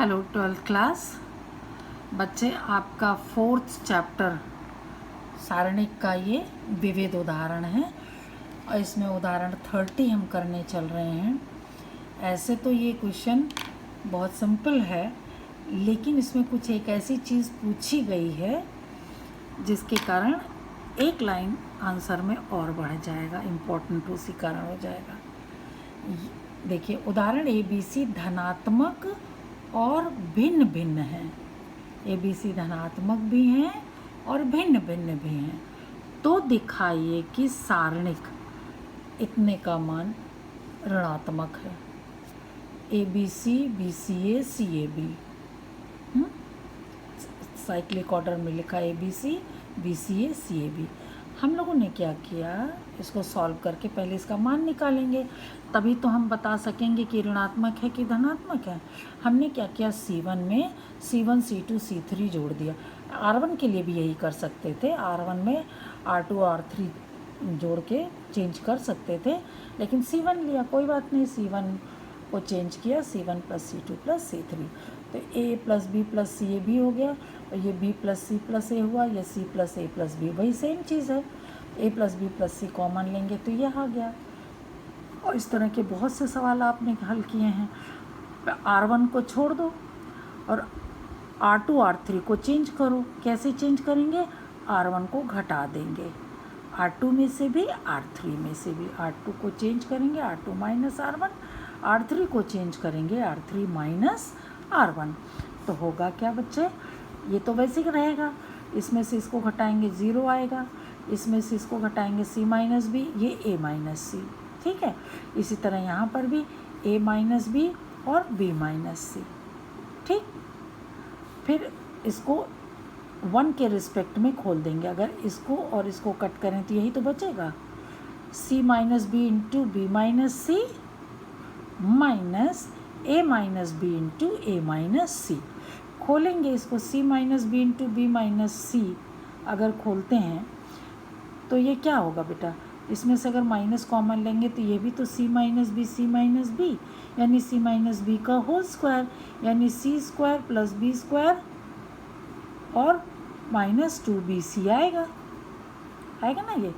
Hello 12th class बच्चे, आपका 4th chapter सारणिक का ये विविध उदाहरण है और इसमें उदाहरण 30 हम करने चल रहे हैं। ऐसे तो ये क्वेश्चन बहुत सिंपल है, लेकिन इसमें कुछ एक ऐसी चीज़ पूछी गई है जिसके कारण एक लाइन आंसर में और बढ़ जाएगा, इम्पोर्टेंट उसी कारण हो जाएगा। देखिए, उदाहरण ABC धनात्मक और भिन्न भिन्न हैं। ABC धनात्मक भी हैं और भिन्न भिन्न भी हैं, तो दिखाइए कि सारणिक इतने का मान ऋणात्मक है। ABC BCA CAB, cyclic order में लिखा ABC BCA CAB। हम लोगों ने क्या किया, इसको सॉल्व करके पहले इसका मान निकालेंगे, तभी तो हम बता सकेंगे कि ऋणात्मक है कि धनात्मक है। हमने क्या किया, C1 में C1 C2 C3 जोड़ दिया। R1 के लिए भी यही कर सकते थे, R1 में R2 R3 जोड़ के चेंज कर सकते थे, लेकिन C1 लिया, कोई बात नहीं, C1 को चेंज किया, C1 + C2 + C3, तो A + B + C A भी हो गया, और ये B + C + A हुआ, या C + A + B, वही सेम चीज़ है। A + B + C कॉमन लेंगे तो ये आ गया। और इस तरह के बहुत से सवाल आपने हल किए हैं। R1 को छोड़ दो और R2 R3 को चेंज करो। कैसे चेंज करेंगे, R1 को घटा देंगे, R2 में से भी R3 में से भी। R2 को चेंज करेंगे R2 - R1, R3 को चेंज करेंगे R3 - R1। तो होगा क्या बच्चे, ये तो वैसे ही रहेगा, इसमें से इसको घटाएंगे 0 आएगा, इसमें से इसको घटाएंगे C - B, ये A - C, ठीक है। इसी तरह यहाँ पर भी A - B और B - C, ठीक। फिर इसको 1 के रिस्पेक्ट में खोल देंगे, अगर इसको और इसको कट करें तो यही तो बचेगा, C - B × B - C minus A - B × A - C। खोलेंगे इसको, C - B × B - C अगर खोलते हैं तो ये क्या होगा बेटा, इसमें से अगर माइनस कॉमन लेंगे तो ये भी तो C - B, यानी C - B का होल स्क्वायर, यानी C² + B² और -2BC आएगा ना ये।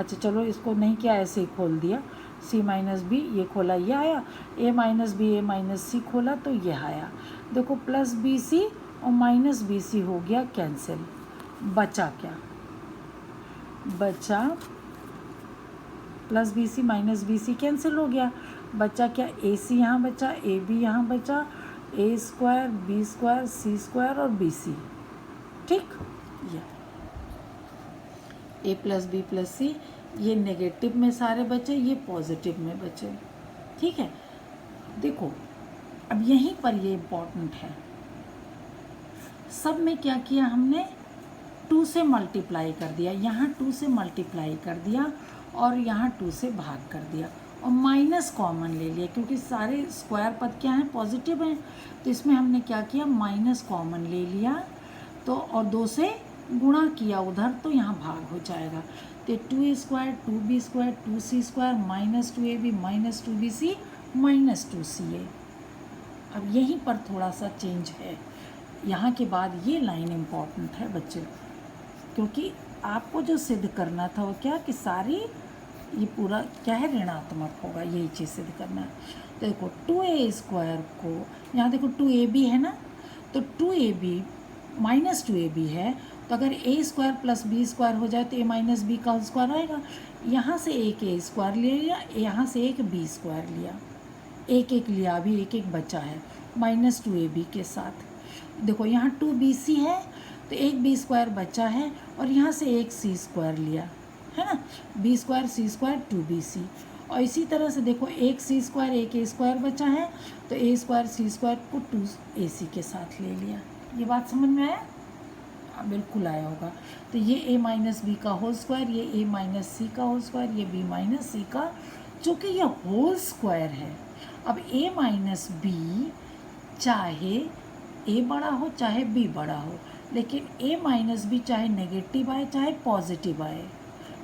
अच्छा चलो, इसको नहीं किया, ऐसे ही खोल दिया, C - B ये खोला, ये आया, A - B A - C खोला तो ये आया। देखो +BC और -BC हो गया कैंसिल, बचा क्या, बचा +BC -BC कैंसिल हो गया, बचा क्या, AC यहाँ बचा, AB यहाँ बचा, A² B² C² और BC, ठीक। ये A + B + C, ये नेगेटिव में सारे बचे, ये पॉजिटिव में बचे, ठीक है। देखो अब यहीं पर ये इम्पोर्टेंट है, सब में क्या किया हमने, 2 से मल्टीप्लाई कर दिया, यहाँ 2 से मल्टीप्लाई कर दिया और यहाँ 2 से भाग कर दिया, और माइनस कॉमन ले लिया, क्योंकि सारे स्क्वायर पद क्या हैं, पॉजिटिव हैं, तो इसमें हमने क्या किया, माइनस कॉमन ले लिया, तो और 2 से गुणा किया उधर, तो यहाँ भाग हो जाएगा, तो 2A² 2B² 2C² -2AB -2BC -2CA। अब यहीं पर थोड़ा सा चेंज है, यहाँ के बाद ये लाइन इम्पॉर्टेंट है बच्चे, क्योंकि आपको जो सिद्ध करना था वो क्या, कि सारी ये पूरा क्या है, ऋणात्मक होगा, यही चीज़ सिद्ध करना है। तो देखो 2A² को, यहाँ देखो 2AB है ना, तो 2AB -2AB है, तो अगर A² + B² हो जाए तो A - B का होल स्क्वायर आएगा। यहाँ से एक A² ले लिया, यहाँ से एक B² लिया, एक लिया, अभी एक बचा है -2AB के साथ। देखो यहाँ 2BC है तो एक B² बचा है, और यहाँ से एक C² लिया है ना, B² C² 2BC, और इसी तरह से देखो एक C² एक A² बचा है, तो A² C² को 2AC के साथ ले लिया। ये बात समझ में आया, बिल्कुल आया होगा। तो ये A - B का होल स्क्वायर, ये A - C का होल स्क्वायर, ये B - C का, चूँकि ये होल स्क्वायर है। अब A - B चाहे A बड़ा हो चाहे B बड़ा हो, लेकिन A - B चाहे नेगेटिव आए चाहे पॉजिटिव आए,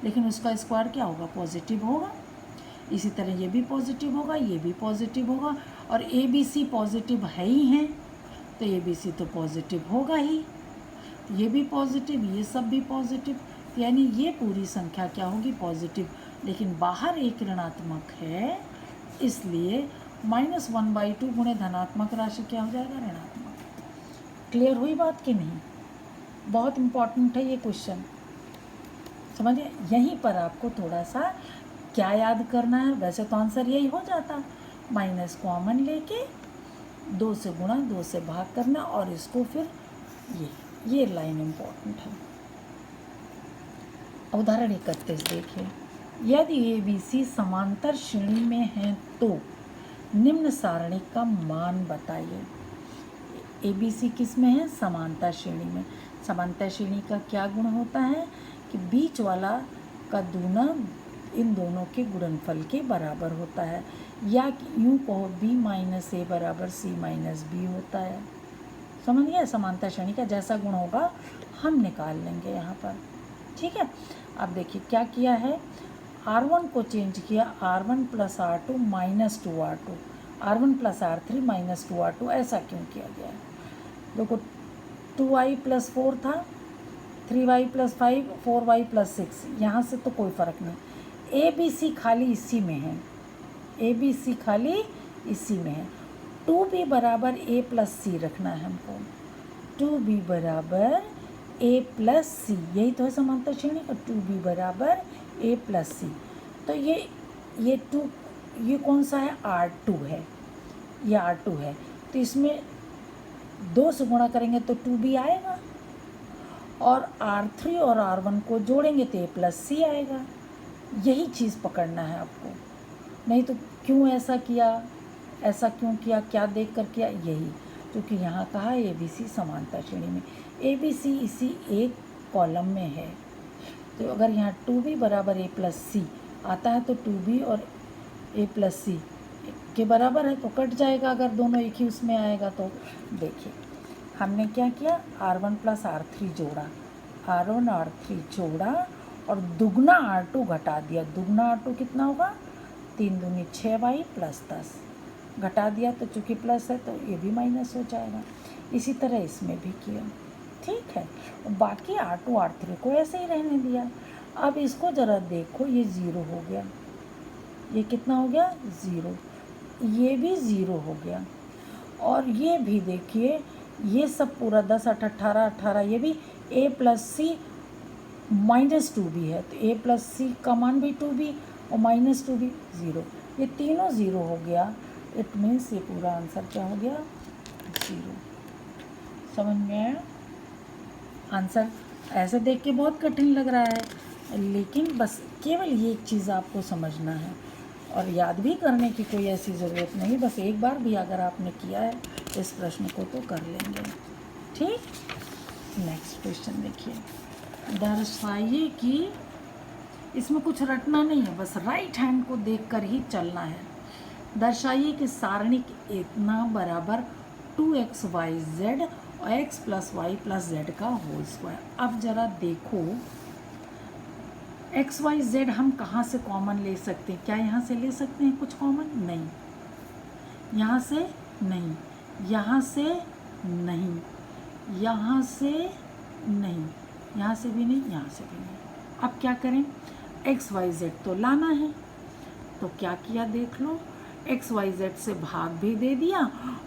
लेकिन उसका स्क्वायर क्या होगा, पॉजिटिव होगा। इसी तरह ये भी पॉजिटिव होगा, ये भी पॉजिटिव होगा, और ए बी सी पॉजिटिव है ही हैं, तो ए बी सी तो पॉजिटिव होगा ही, ये भी पॉजिटिव, ये सब भी पॉजिटिव, यानी ये पूरी संख्या क्या होगी, पॉजिटिव। लेकिन बाहर एक ऋणात्मक है, इसलिए -1/2 गुणे धनात्मक राशि क्या हो जाएगा, ऋणात्मक। क्लियर हुई बात कि नहीं? बहुत इम्पॉर्टेंट है ये क्वेश्चन, समझिए। यहीं पर आपको थोड़ा सा क्या याद करना है, वैसे तो आंसर यही हो जाता, माइनस कॉमन लेके 2 से गुणा, 2 से भाग करना, और इसको फिर ये लाइन इम्पॉर्टेंट है। उदाहरण 31 देखिए, यदि ए बी सी समांतर श्रेणी में हैं तो निम्न सारणी का मान बताइए। ए बी सी किस में है, समांतर श्रेणी में। समांतर श्रेणी का क्या गुण होता है कि बीच वाला का दूना इन दोनों के गुणनफल के बराबर होता है, या यूँ कहो b माइनस ए बराबर c माइनस बी होता है। समझ गए? समांतर श्रेणी का जैसा गुण होगा हम निकाल लेंगे यहाँ पर, ठीक है। अब देखिए क्या किया है, R1 को चेंज किया, R1 + R2 - 2R2, R1 + R3 - 2R2। ऐसा क्यों किया गया है? देखो 2y + 4 था, 3y + 5, 4y + 6, यहाँ से तो कोई फ़र्क नहीं। ए बी सी खाली इसी में है, ए बी सी खाली इसी में है। 2b बराबर a + c रखना है हमको, 2b बराबर a + c, यही तो है समांतर श्रेणी का, 2b बराबर a + c। तो ये 2, ये कौन सा है, R2 है, ये R2 है, तो इसमें 2 से गुणा करेंगे तो 2b आएगा, और R3 और R1 को जोड़ेंगे तो a + c आएगा। यही चीज़ पकड़ना है आपको, नहीं तो क्यों ऐसा किया, ऐसा क्यों किया, क्या देख कर किया, यही, क्योंकि यहाँ कहा ए बी सी समांतर श्रेणी में, ए बी सी इसी एक कॉलम में है। तो अगर यहाँ 2b बराबर a + c आता है तो 2b और a + c के बराबर है, तो कट जाएगा अगर दोनों एक ही उसमें आएगा तो। देखिए हमने क्या किया, R1 + R3 जोड़ा, R1 R3 जोड़ा और दुगना R2 घटा दिया। दुगना R2 कितना होगा, 3 दूनी 6y + 10 घटा दिया, तो चूँकि प्लस है तो ये भी माइनस हो जाएगा। इसी तरह इसमें भी किया, ठीक है। और बाकी R2 R3 को ऐसे ही रहने दिया। अब इसको ज़रा देखो, ये 0 हो गया, ये कितना हो गया, 0, ये भी 0 हो गया, और ये भी देखिए, ये सब पूरा 10 8 18 18, ये भी a + c - 2b है, तो a + c का मान भी 2b और -2b 0, ये तीनों 0 हो गया। इट मीन्स ये पूरा आंसर क्या हो गया, 0। समझ में आया? आंसर ऐसे देख के बहुत कठिन लग रहा है, लेकिन बस केवल ये एक चीज़ आपको समझना है, और याद भी करने की कोई ऐसी ज़रूरत नहीं, बस एक बार भी अगर आपने किया है इस प्रश्न को तो कर लेंगे, ठीक। नेक्स्ट क्वेश्चन देखिए, दर्शाइए कि, इसमें कुछ रटना नहीं है, बस राइट हैंड को देखकर ही चलना है। दर्शाइए कि सारणी इतना बराबर 2xyz और x + y + z का होल स्क्वायर। अब जरा देखो, x y z हम कहाँ से कॉमन ले सकते हैं, क्या यहाँ से ले सकते हैं कुछ कॉमन, नहीं, यहाँ से नहीं, यहाँ से नहीं, यहाँ से नहीं, यहाँ से भी नहीं, यहाँ से भी नहीं। अब क्या करें, x y z तो लाना है, तो क्या किया देख लो, x y z से भाग भी दे दिया,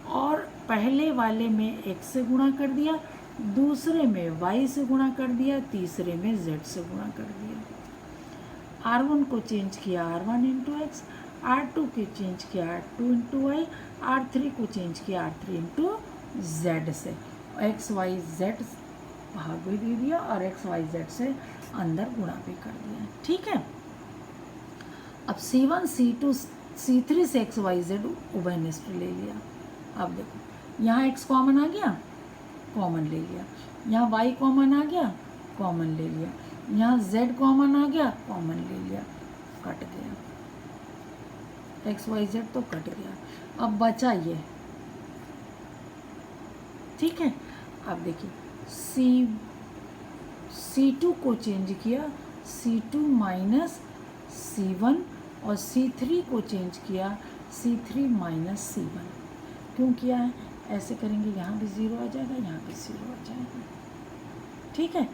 और पहले वाले में x से गुणा कर दिया, दूसरे में y से गुणा कर दिया, तीसरे में z से गुणा कर दिया। R1 को चेंज किया R1 × x, R2 को चेंज किया R2 × y, R3 को चेंज किया R3 × z से, x y z भाग भी दे दिया और x y z से अंदर गुणा भी कर दिया, ठीक है। अब C1 C2 C3 से x y z उभयनिष्ठ ले लिया। अब देखो यहाँ x कॉमन आ गया, कॉमन ले लिया, यहाँ y कॉमन आ गया, कॉमन ले लिया, यहाँ z कॉमन आ गया, कॉमन ले लिया, कट गया, x y z तो कट गया। अब बचा ये, ठीक है। अब देखिए C2 को चेंज किया C2 - C1 और C3 को चेंज किया C3 माइनस C1। क्यों किया है? ऐसे करेंगे यहाँ भी 0 आ जाएगा, यहाँ भी 0 आ जाएगा। ठीक है,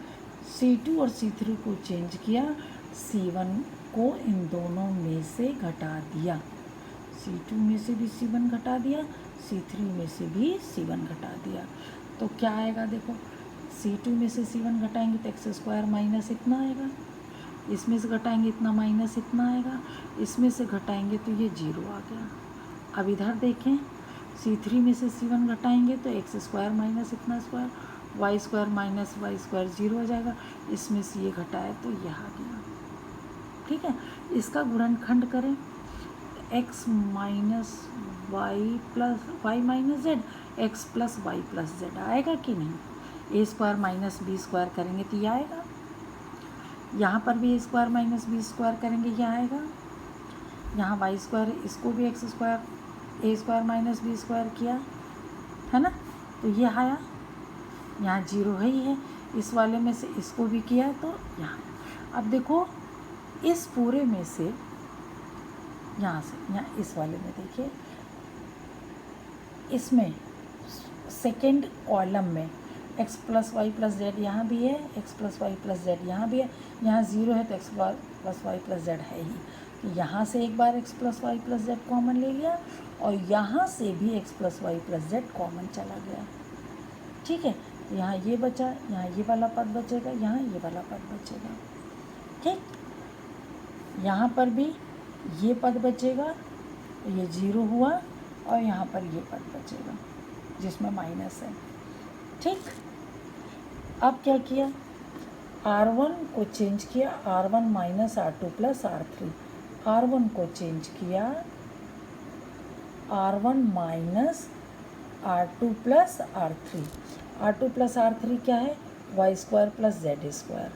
C2 और C3 को चेंज किया, C1 को इन दोनों में से घटा दिया, C2 में से भी C1 घटा दिया, C3 में से भी C1 घटा दिया। तो क्या आएगा देखो, C2 में से C1 घटाएंगे तो एक्स स्क्वायर माइनस इतना आएगा, इसमें से घटाएंगे इतना माइनस इतना आएगा, इसमें से घटाएंगे तो ये 0 आ गया। अब इधर देखें, C3 में से C1 घटाएंगे तो एक्स स्क्वायर माइनस इतना square, y square minus y square 0 हो जाएगा, इसमें से ये घटाए तो यह आ गया। ठीक है, इसका गुणनखंड करें, x minus y plus y minus z, x plus y plus z आएगा कि नहीं? A square minus b square करेंगे तो यह आएगा, यहाँ पर भी a square minus b square करेंगे यह आएगा, यहाँ वाई स्क्वायर, इसको भी x square a square minus b square किया है ना, तो यह आया, यहाँ 0 है ही है, इस वाले में से इसको भी किया तो यहाँ। अब देखो इस पूरे में से यहाँ से यहाँ इस वाले में देखिए, इसमें सेकेंड कॉलम में x plus y plus z यहाँ भी है, x plus y plus z यहाँ भी है, यहाँ 0 है तो x plus y plus z है ही, तो यहाँ से एक बार x plus y plus z common ले लिया और यहाँ से भी x plus y plus z common चला गया। ठीक है, तो यहाँ ये बचा, यहाँ ये वाला पद बचेगा, यहाँ ये वाला पद बचेगा। ठीक, यहाँ पर भी ये पद बचेगा, ये 0 हुआ और यहाँ पर ये पद बचेगा जिसमें माइनस है। ठीक, अब क्या किया, R1 को चेंज किया, R1 minus R2 plus R3, R1 को चेंज किया, R1 minus R2 plus R3, R2 plus R3 क्या है? Y square plus z square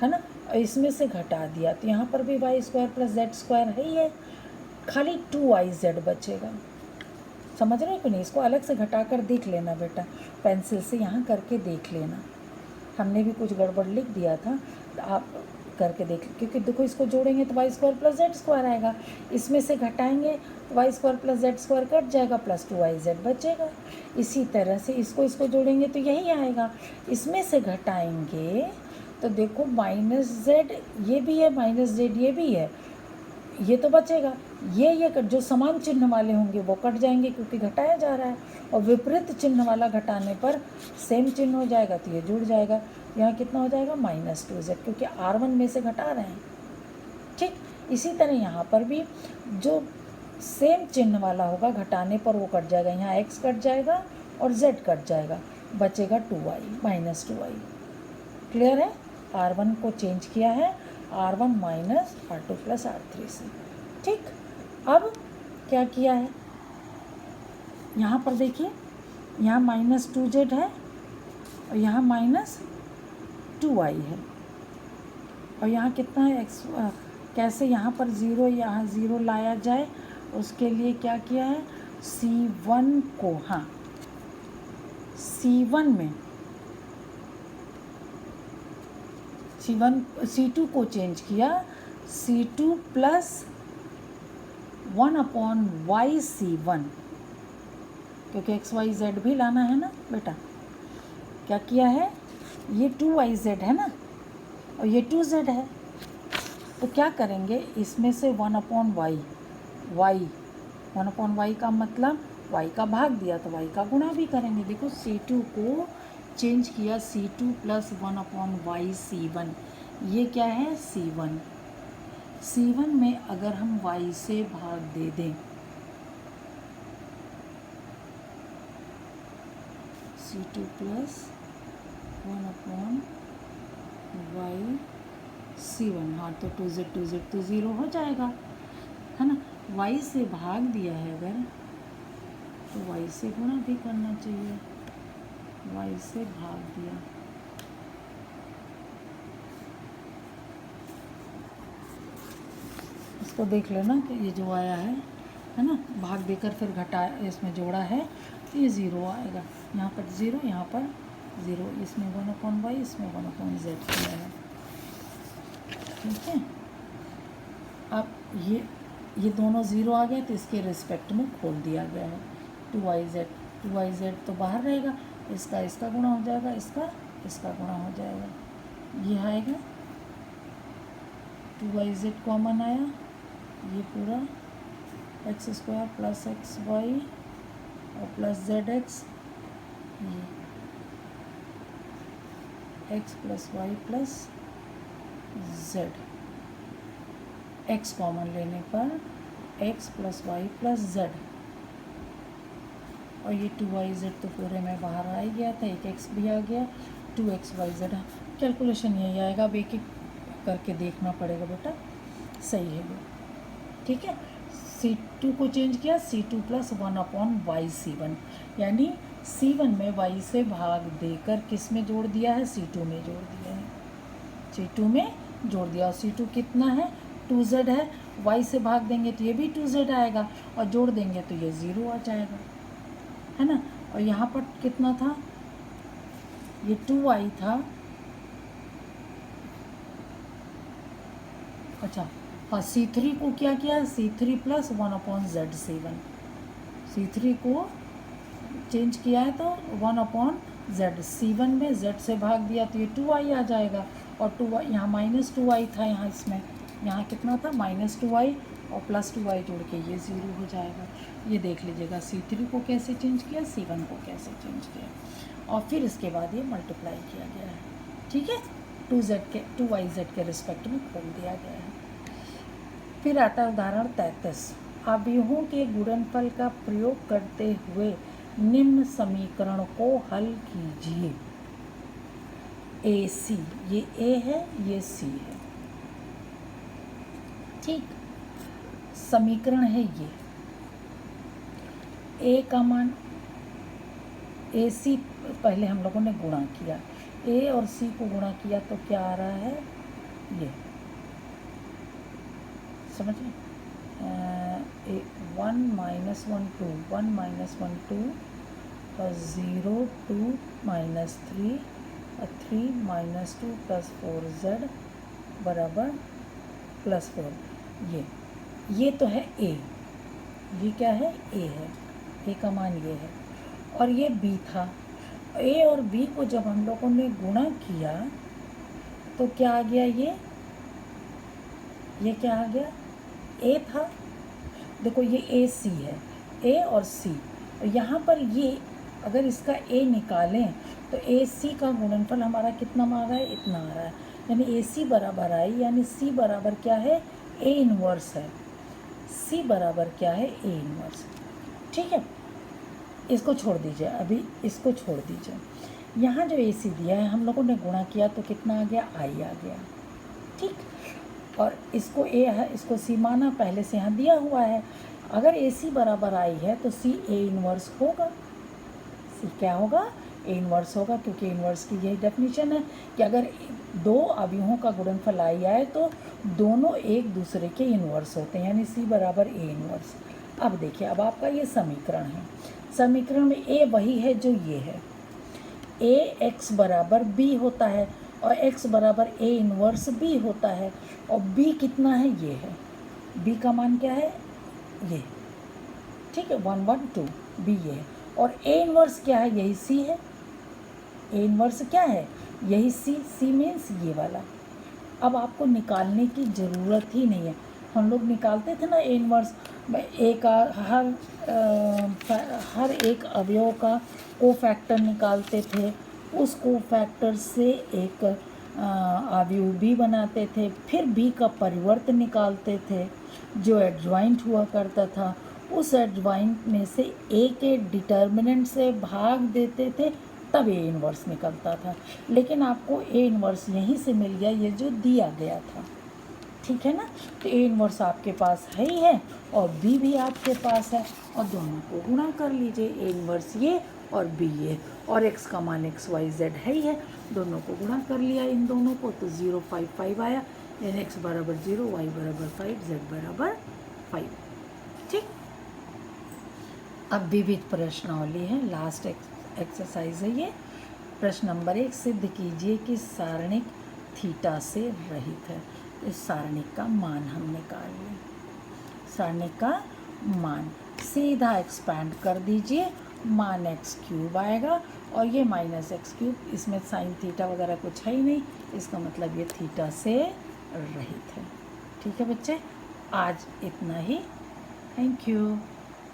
है ना, और इसमें से घटा दिया तो यहाँ पर भी y square plus z square है ही है, खाली 2YZ बचेगा। समझ रहे हो कि नहीं? इसको अलग से घटा कर देख लेना बेटा, पेंसिल से यहाँ करके देख लेना, हमने भी कुछ गड़बड़ लिख दिया था, तो आप करके देख, क्योंकि देखो इसको जोड़ेंगे तो y square plus z square आएगा, इसमें से घटाएंगे तो y square plus z square cut जाएगा, प्लस 2YZ बचेगा। इसी तरह से इसको जोड़ेंगे तो यही आएगा, इसमें से घटाएंगे तो देखो माइनस जेड ये भी है, माइनस जेड ये भी है, ये तो बचेगा, ये जो समान चिन्ह वाले होंगे वो कट जाएंगे क्योंकि घटाया जा रहा है, और विपरीत चिन्ह वाला घटाने पर सेम चिन्ह हो जाएगा तो ये जुड़ जाएगा, यहाँ कितना हो जाएगा -2z, क्योंकि R1 में से घटा रहे हैं। ठीक, इसी तरह यहाँ पर भी जो सेम चिन्ह वाला होगा घटाने पर वो कट जाएगा, यहाँ x कट जाएगा और z कट जाएगा, बचेगा 2y -2y। क्लियर है? R1 को चेंज किया है R1 minus R2 plus R3 से। ठीक, अब क्या किया है, यहाँ पर देखिए, यहाँ -2z है और यहाँ -2y है, और यहाँ कितना है x, कैसे यहाँ पर 0 यहाँ 0 लाया जाए उसके लिए क्या किया है, C1 को, हाँ C1 में C2 को चेंज किया, C2 प्लस 1/y C1, क्योंकि XYZ भी लाना है ना बेटा। क्या किया है, ये 2YZ है ना और ये 2Z है, तो क्या करेंगे, इसमें से 1/y, y 1/y का मतलब y का भाग दिया तो y का गुणा भी करेंगे। देखो C2 को चेंज किया, C2 प्लस 1/y C1, ये क्या है C1। C1 में अगर हम y से भाग दे दें, C2 प्लस 1/y C1, हाँ तो 2z तो 0 हो जाएगा है ना। y से भाग दिया है अगर, तो y से गुणा भी करना चाहिए, y से भाग दिया, इसको देख लेना कि ये जो आया है ना, भाग देकर फिर घटा इसमें जोड़ा है तो ये 0 आएगा, यहाँ पर 0 यहाँ पर 0, इसमें 1/y इसमें 1/z किया है। ठीक है, अब ये ये दोनों ज़ीरो आ गया तो इसके रिस्पेक्ट में खोल दिया गया है। 2yz तो बाहर रहेगा, इसका गुणा हो जाएगा, इसका गुणा हो जाएगा, ये आएगा 2yz कॉमन आया, ये पूरा x² प्लस xy और प्लस zx, ये x plus y plus z, x common लेने पर x plus y plus z, और ये 2yz तो पूरे में बाहर आ ही गया था, एक x भी आ गया, 2xyz। कैलकुलेशन यही आएगा, अब एक एक करके देखना पड़ेगा बेटा, सही है वो, ठीक है। C2 को चेंज किया, C2 प्लस 1/y C1, यानी C1 में y से भाग देकर किस में जोड़ दिया है, C2 में जोड़ दिया है, C2 में जोड़ दिया। और C2 कितना है, 2z है, y से भाग देंगे तो ये भी 2z आएगा, और जोड़ देंगे तो ये 0 आ जाएगा, है ना। और यहाँ पर कितना था, ये 2y था, अच्छा हाँ, C3 को क्या किया, C3 plus 1/z C1, C3 को चेंज किया है तो 1/z, C1 में z से भाग दिया तो ये 2y आ जाएगा, और 2y यहाँ -2y था, यहाँ इसमें यहाँ कितना था -2y और प्लस 2y जोड़ के ये 0 हो जाएगा। ये देख लीजिएगा C3 को कैसे चेंज किया, C1 को कैसे चेंज किया, और फिर इसके बाद ये मल्टीप्लाई किया गया है, ठीक है, 2yz के रिस्पेक्ट में खोल दिया गया है। फिर आता है उदाहरण 33, अवयवों के गुणनफल का प्रयोग करते हुए निम्न समीकरण को हल कीजिए। AC, ये A है, ये C है, ठीक। समीकरण है ये, A का मान, AC पहले हम लोगों ने गुणा किया, A और C को गुणा किया तो क्या आ रहा है, ये समझिए, 1 - 1 2, 1 - 1 2 और 0 2 -3 और 3 - 2 + 4z बराबर +4। ये तो है A, ये क्या है, A है, A का मान ये है, और ये B था। A और B को जब हम लोगों ने गुणा किया तो क्या आ गया, ये क्या आ गया, A था, देखो ये AC है, A और C, और यहाँ पर ये अगर इसका A निकालें तो AC का गुणनफल हमारा कितना आ रहा है, इतना आ रहा है, यानी AC बराबर आई, यानी C बराबर क्या है, A इन्वर्स है, C बराबर क्या है, A इन्वर्स, ठीक है। इसको छोड़ दीजिए, अभी इसको छोड़ दीजिए, यहाँ जो AC दिया है हम लोगों ने गुणा किया तो कितना आ गया, I आ गया, ठीक। और इसको A है, इसको C माना, पहले से यहाँ दिया हुआ है, अगर AC बराबर I है तो C A इन्वर्स होगा, C क्या होगा, A इन्वर्स होगा, क्योंकि इन्वर्स की यही डेफिनेशन है कि अगर दो अवयवों का गुणनफल I आए तो दोनों एक दूसरे के इन्वर्स होते हैं, यानी C बराबर A इन्वर्स। अब देखिए, अब आपका ये समीकरण है, समीकरण में A वही है जो ये है, A x बराबर B होता है और x बराबर A इन्वर्स B होता है, और B कितना है, ये है, B का मान क्या है, ये, ठीक है, 1 1 2, B ये है, और A इन्वर्स क्या है, यही C है, A इन्वर्स क्या है, यही C मीन्स ये वाला। अब आपको निकालने की ज़रूरत ही नहीं है, हम लोग निकालते थे ना A इन्वर्स, A का हर एक अवयव का कोफैक्टर निकालते थे, उस कोफैक्टर से एक अवयव B बनाते थे, फिर B का परिवर्त निकालते थे जो एडजॉइंट हुआ करता था, उस एडजॉइंट में से A के डिटर्मिनेंट से भाग देते थे, तब A इन्वर्स निकलता था। लेकिन आपको A इन्वर्स यहीं से मिल गया, ये जो दिया गया था, ठीक है ना। तो A इन्वर्स आपके पास है ही है और B भी आपके पास है, और दोनों को गुणा कर लीजिए, A इन्वर्स ये और B ये, और x का मान XYZ है ही है, दोनों को गुणा कर लिया इन दोनों को तो 0 5 5 आया, यानी x बराबर 0, y बराबर 5, z बराबर 5, ठीक। अब विविध प्रश्नावली है, लास्ट एक्सरसाइज है ये। प्रश्न नंबर 1, सिद्ध कीजिए कि सारणिक थीटा से रहित है। इस सारणिक का मान हम निकाल लें। सारणी का मान सीधा एक्सपैंड कर दीजिए, मान एक्स क्यूब आएगा और ये माइनस एक्स क्यूब, इसमें साइन थीटा वगैरह कुछ है ही नहीं, इसका मतलब ये थीटा से रहित है। ठीक है बच्चे, आज इतना ही। Thank you.